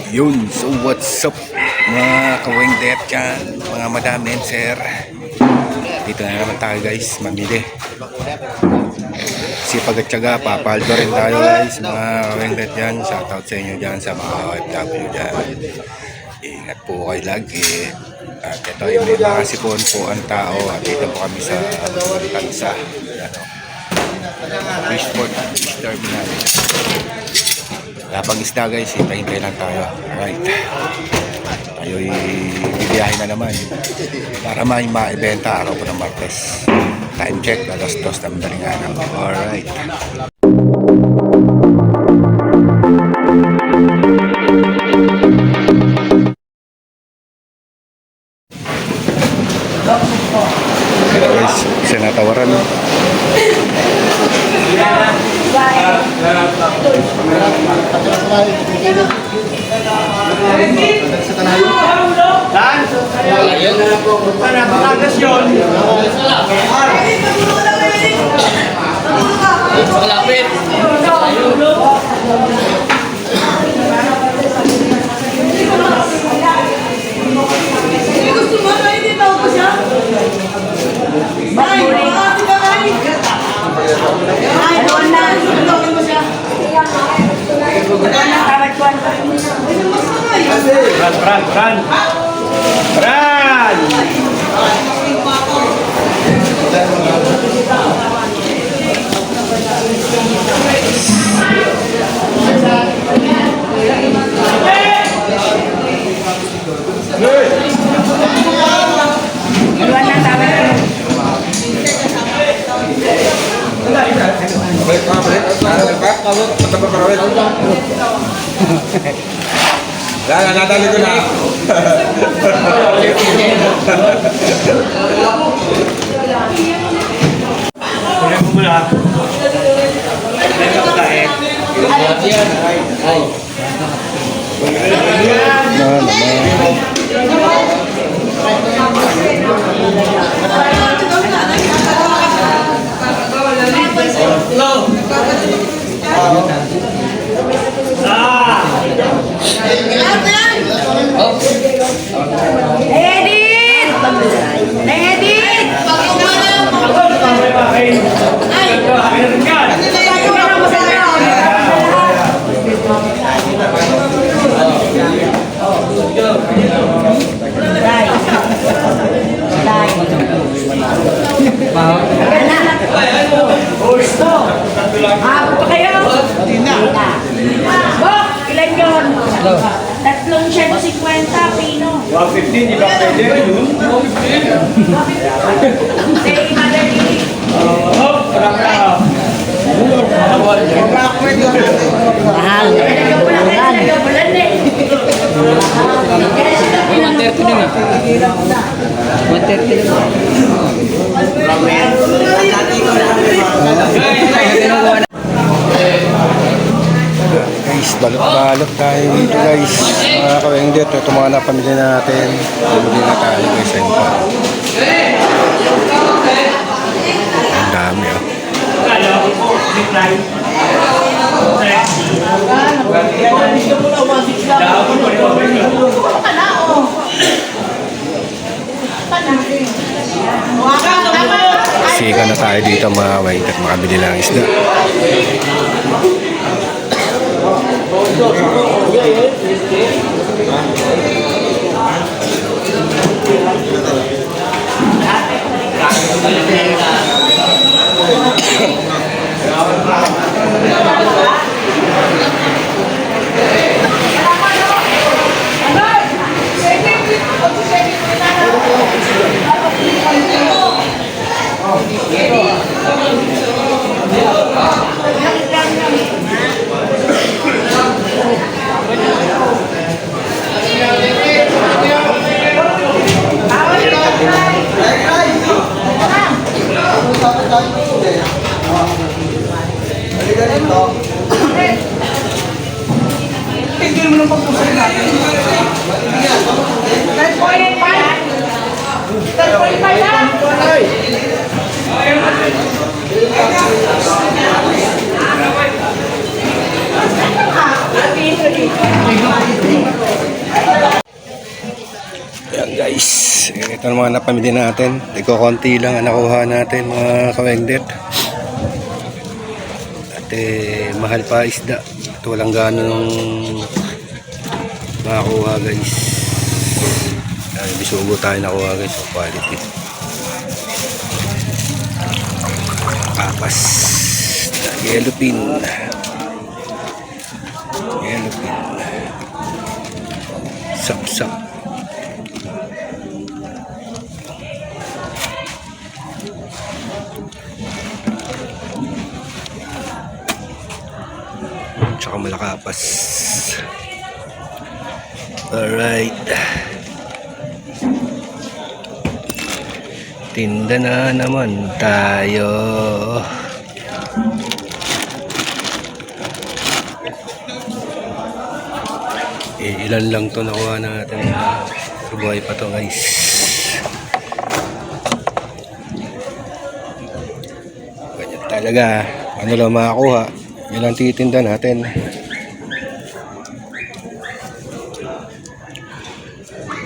Yun, so what's up mga kawing det dyan, mga madam and sir. Dito na naman tayo guys, mamili. Sipag at tiyaga, papaldo rin tayo guys, mga kawing det dyan. Shoutout sa inyo dyan, sa mga OFW dyan. Ingat po kayo lagi. At ito ay may mga sipon po ang tao. At dito po kami sa Tansa. Fishport, fish terminal. Lapang isda guys, hintay-hintay lang tayo. Alright. Tayo'y bibiyahin na naman para may maibenta araw po ng Martes. Time check, alas 2 ng madaling araw. Alright. Kaya guys, sinatawaran. Nadali ko na. Kuya mo muna. Tatlong 150 pino. 150, di ba pwede yun? 150. Say, madali. Mahal. Bulan eh. 130 din ah. 130 din. Guys, balot-balot tayo dito guys. Mga kawing det, ito mga napamili na natin. Bumili na tayo guys. Ang dami oh. Sika na tayo dito mga kawing det, makabili lang isda. Tigil mo ng pagpusay natin. 3.5 lang. Ayan guys, ito ang mga napamili natin. Iko konti lang ang nakuha natin mga kawengdet. At mahal pa isda. At walang ganong makakuha guys. Ay, bisugo tayo nakuha guys. So, quality. Kapas. Yellow pin. Yellow pin. Sap-sap. Tsaka malakapas. Alright. Tinda na naman tayo. Ilan lang to nakuha natin. Buhay pa to guys. Ganyan talaga. Ano lang makakuha. Yan ang titinda natin.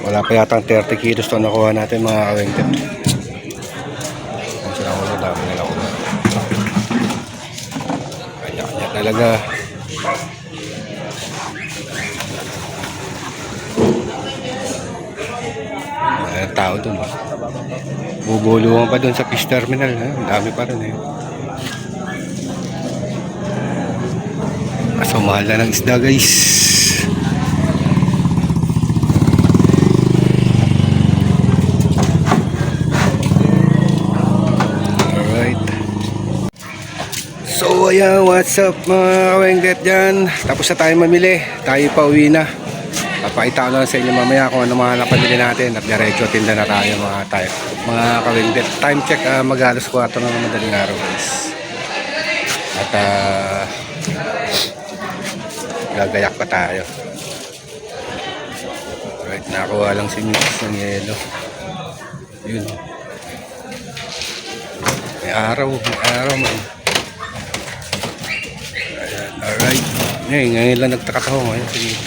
Wala pa yatang 30 kilos to nakuha natin mga kawengtet. Kung sila ko na dami nila ko. Kanya-kanya talaga. May tao dun. Bubulungan pa dun sa fish terminal. Ang dami pa rin eh. So mahal na ng isda guys. Alright. So ayan, what's up mga kawengdet dyan. Tapos na tayo mamili. Tayo pa uwi na. Papakita ko lang sa inyo mamaya kung ano mga napamili natin. At diretso tinda na tayo mga kawengdet. Time check mag-alas 4 na madaling araw guys. At gagayak pa tayo. Alright, nakuha lang si Mrs. ng yelo. Yun. May araw man. Ayan, alright. Ngayon lang nagtakataho. Ayan, sige.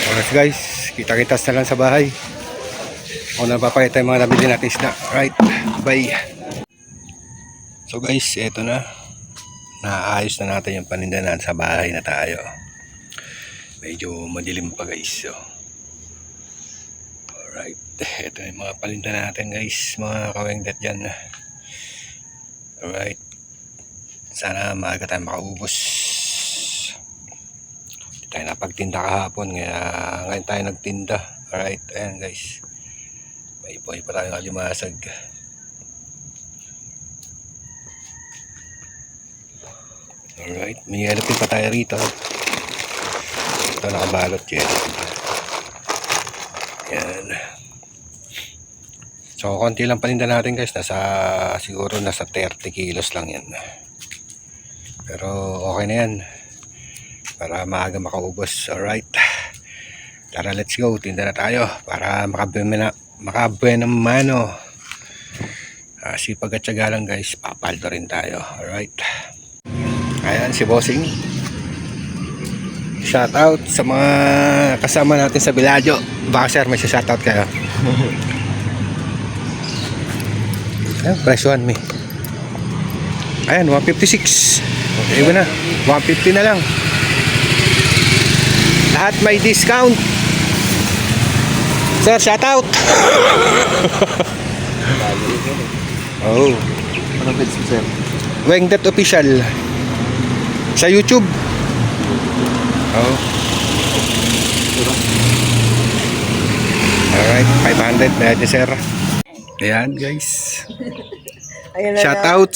Alright guys, kita-kitas na lang sa bahay. Kung napapakita yung mga nabili natin isda. Right, bye. So guys, eto na. Naayos na natin yung paninda natin sa bahay na tayo. Medyo madilim pa guys. So. Alright, eto na yung mga paninda natin guys. Mga kawengdet dyan. Alright. Sana maaga tayo makaubos. Hindi tayo napagtinda kahapon. Kaya ngayon tayo nagtinda. Alright, ayan guys. May buhay pa tayong alimasag. Alright, may yellow pa tayo rito. Ito nakabalot yun. Yan. So konti lang paninda natin guys. Siguro nasa 30 kilos lang yan. Pero okay na yan. Para maaga makaubos. Alright. Tara, let's go. Tinda na tayo. Para makabuenang mano. Sipag at syaga lang guys. Papaldo rin tayo. Alright. Ayan si Bossing. Shout out sa mga kasama natin sa Villaggio. Baka sir may shout out kayo. Ayan, presyohan me. Ayan, 156. Okay ba na? 150 na lang. Lahat may discount. Sir, shout out. Oh. Anong page mo, sir? Wengdet Official. Sa YouTube. Oh. Alright, 500 na yun, sir. Ayan, guys. Shout out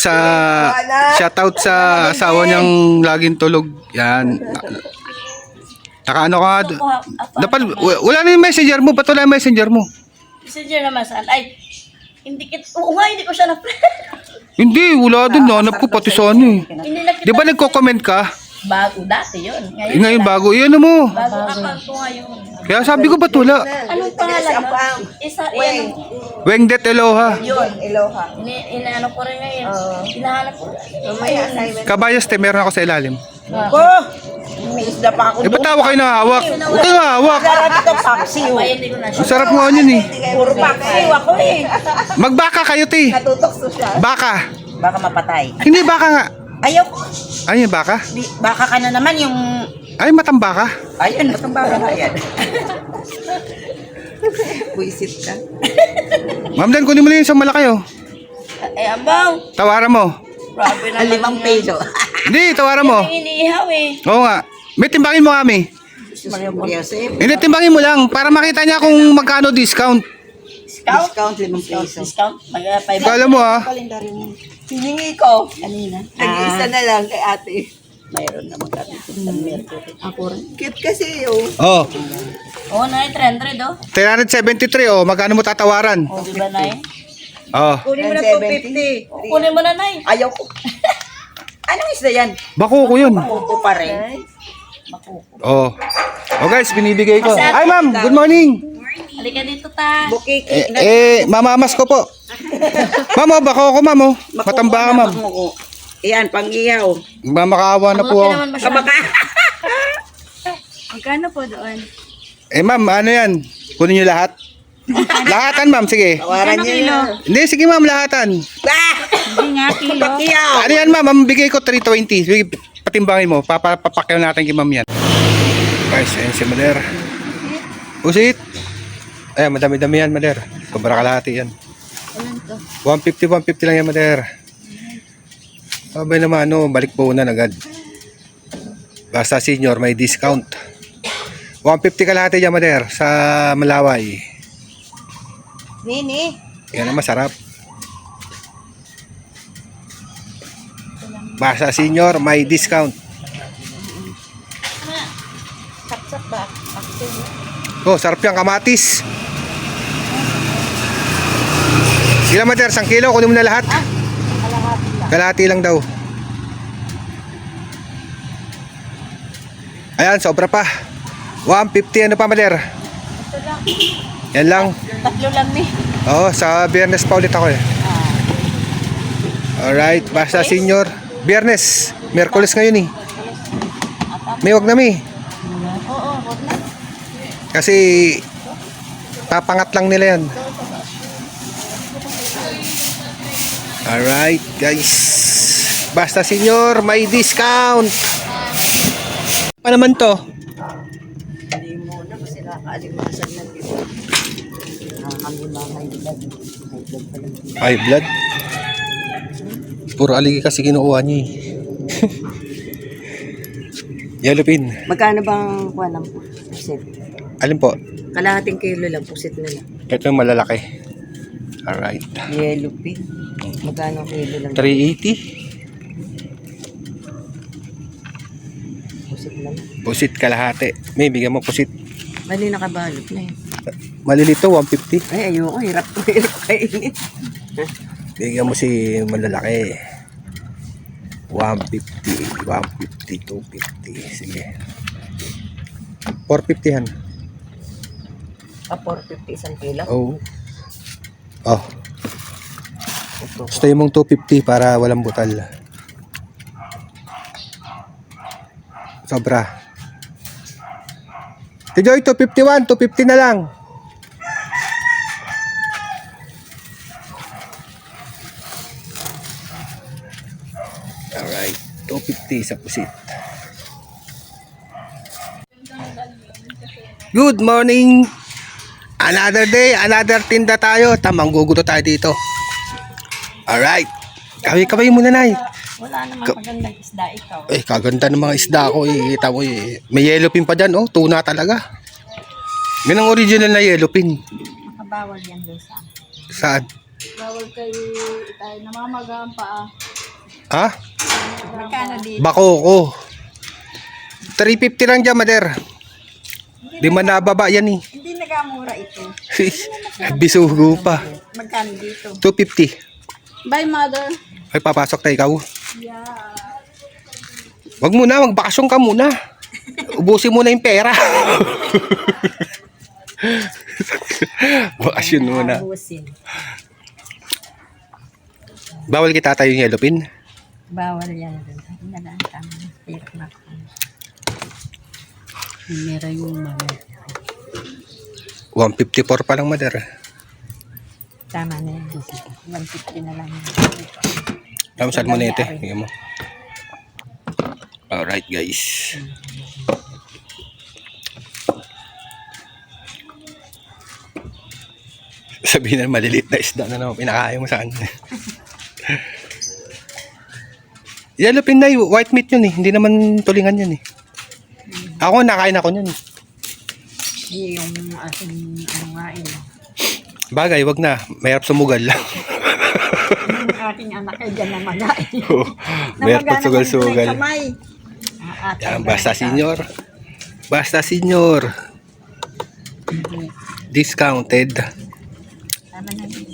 sa asawa niyang laging tulog. Yan. Nakaano ka? Dapat wala na yung messenger mo. Ba't wala yung messenger mo? Messenger naman saan? Ay, hindi ko siya na-friend. Hindi, wala din. Nanap ko pati sa ano eh. Hindi na kita. Di ba nagko-comment ka? Bago dati yun. Ngayon bago. Iyan mo. Bago account ko ngayon. Kaya sabi ko ba't wala? Anong pangalan mo? Isa, yan. Wengdet Eloha. Yun. Iloha. Inaano ko rin ngayon. Hinahanap ko. Mamaya assignment. Kabayas te, meron ako sa ilalim. Ko! May isda pa ako Eh, ba't tawa kayo nahawak? Huwag kayo nahawak. Sarap ito, paksi. Ay, hindi ko na siya. Ang sarap nga yun eh. Puro paksi. Ako eh. Magbaka kayo te. Natutokso siya. Baka. Baka mapatay. Hindi baka nga. Ayaw ko. Ay, yung baka? Baka ka na naman yung... Ay, matambaka. Ayun, matambaka na yan. Buisit ka. Ma'am Dan, kunin mo na yung isang malaki oh. Eh, abaw. Tawaran mo. Grabe naman. Ang 5 peso. Hindi, tawaran mo. Yung iniihaw eh. Oo nga. May timbangin mo kami. Yosef. Hindi, timbangin mo lang para makita niya kung magkano discount. Discount? Discount 5 peso. Discount? Mag-5. Kala mo ah. Kalendaryo mo. Hiningi ko. Kanina. Nag-iisa na lang kay ate. Mayroon naman kami. Ako rin. Cute kasi oh. Oh, Oo, na 300 oh. 373 oh. Magkano mo tatawaran? O, di ba na eh? Oh. Kunin mo na 250. Kunin mo na na eh. Ayaw ko. Anong isda yan? Bako ko yun. Kuko pa rin. Oh. Oh guys, binibigay ko. Ay ma'am, good morning. Halika dito ta. Bukiki. Mamamas ko po. Ma'am, oh, bako ko ma'am oh. Matamba ka ma'am. Iyan, pang-iyaw. Mamakaawa na po Malaki ako. naman ba siya? Kabaka. Magkano po doon? Eh ma'am, ano yan? Kunin niyo lahat? Lahatan ma'am, sige. Tawaran niyo na. Hindi, sige ma'am, lahatan. Hindi nga kilo. Pang-iyaw. Ano yan ma'am, ang bigay ko 320. Sige, patimbangin mo. Papakyaw natin kay ma'am yan. Guys, ayan si Mader. Usit. Ayan, madami-dami yan, Mader. Sobra kalahati yan. 150 lang yan, Mader. Sabay naman, ano, balik po na agad. Basta senior, may discount. 150 kalahati yan, Mader, sa Malaway. Nini. Yan ang masarap. Basta senior, may discount. Sapsap ba? Oh, sarap yung kamatis. Ilan, Mader? 1 kilo? Kunin mo na lahat. Kalahati lang daw. Ayan, sobra pa. 150, ano pa, Mader? Yan lang. Tatlo lang ni. Oo, sa Biyernes pa ulit ako eh. Alright, basta senior. Biyernes, Miyerkules ngayon eh. May wag na may. Oo, wag na. Kasi papangat lang nila yan. Alright guys. Basta senior, may discount. Pa naman to? Hindi mo na kasi nakakaalimutan na dito. High blood. Puro aligi kasi kinukuha niya eh. Yellow pin. Magkano bang kuha ng pusit? Alin po? Kalahating kilo lang pusit nila. Ito yung malalaki. Alright. Yellow pin. Magkano kilo lang 380. pusit lang? Pusit kalahati. May bigyan mo pusit. Bali nakabalot na yun. Malilito, 150. Ay, ayoko. Hirap kainin. Bigyan mo si malalaki. 150, 150, 250. Sige. 450 han. 450 isang kilo? Oh. Oh. Gusto mong 250 para walang butal. Sobra. Tijoy, 251, 250 na lang. Alright, 250 sa pusit. Good morning. Another day, another tinda tayo. Tamang guguto tayo dito. Alright. Kaway muna, Nay. Wala namang magandang isda ikaw. Eh, kaganda ng mga isda ko eh. Kita mo eh. May yellow pin pa dyan, oh. Tuna talaga. Yan ang original na yellow pin. Makabawal yan doon sa. Saan? Bawal kayo tayo namamagaan pa ah. Ha? Magkano dito? Bako ko. 350 lang dyan, Mader. Di man nababa yan eh. Hindi nagamura ito. Bisugo pa. Magkano dito? 250. Bye mother. Ay, papasok na ikaw. Yeah. Wag muna, magbakasyon ka muna. Ubusin mo na yung pera. Bakasyon muna. Abusin. Bawal kita tayo yung yellow pin. Bawal yan. Nalaan tama. Hirap na. Meron yung mga. 154 pa lang, mother. Tama na yan. 150 na lang. Tamsal mo na ito. Tingnan mo. Alright, guys. Sabihin na maliliit na isda na naman pinakain mo sa kanya. Yellow pin na white meat yun eh. Hindi naman tulingan yun eh. Ako nakain ako yun. Yung ating ano nga yun. Bagay, wag na. Mayroon sumugal lang. Yung aking anak ay dyan na magain. Mayroon sugal-sugal. Yan, basta senior. Basta senior. Discounted. Tama na din.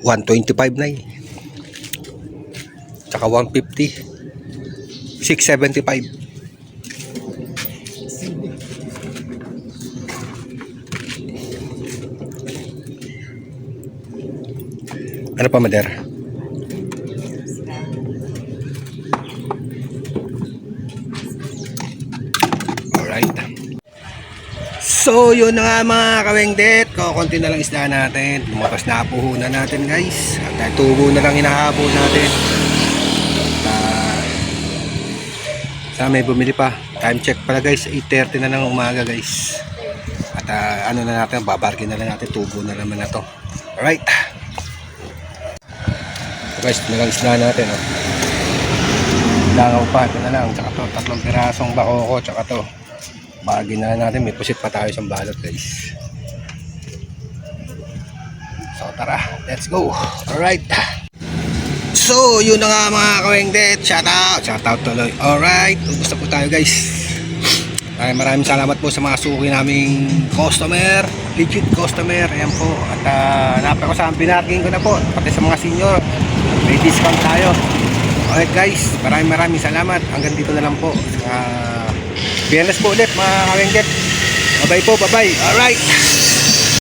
125 na eh. Tsaka 150. 675. Ano pa, mother? Alright. So, yun na nga mga kawengdet. Konti na lang isda natin. Lumapas na puhunan natin, guys. At tubo na lang hinahabol natin. Sana may bumili pa. Time check pala, guys. 8:30 na lang umaga, guys. At ano na natin, babarkin na lang natin. Tubo na naman na to. Alright. So, guys, ito na lang isda natin. Oh. Langaw pa. Ito na lang. Tsaka to, 3 pirasong bakoko. Tsaka to. Bagay na natin, may pusit pa tayo sa balot, guys. So tara, let's go. Alright. So yun na nga mga kawengdet. Shout out tuloy. Alright, gusto po tayo, guys. Maraming salamat po sa mga suki naming customer, legit customer. Ayan po. At napakasama, binargin ko na po. Pati sa mga senior, may discount tayo. Alright, guys, maraming salamat. Hanggang dito na lang po. Biyernes po ulit mga kawengdet. Bye bye po, bye bye. Alright.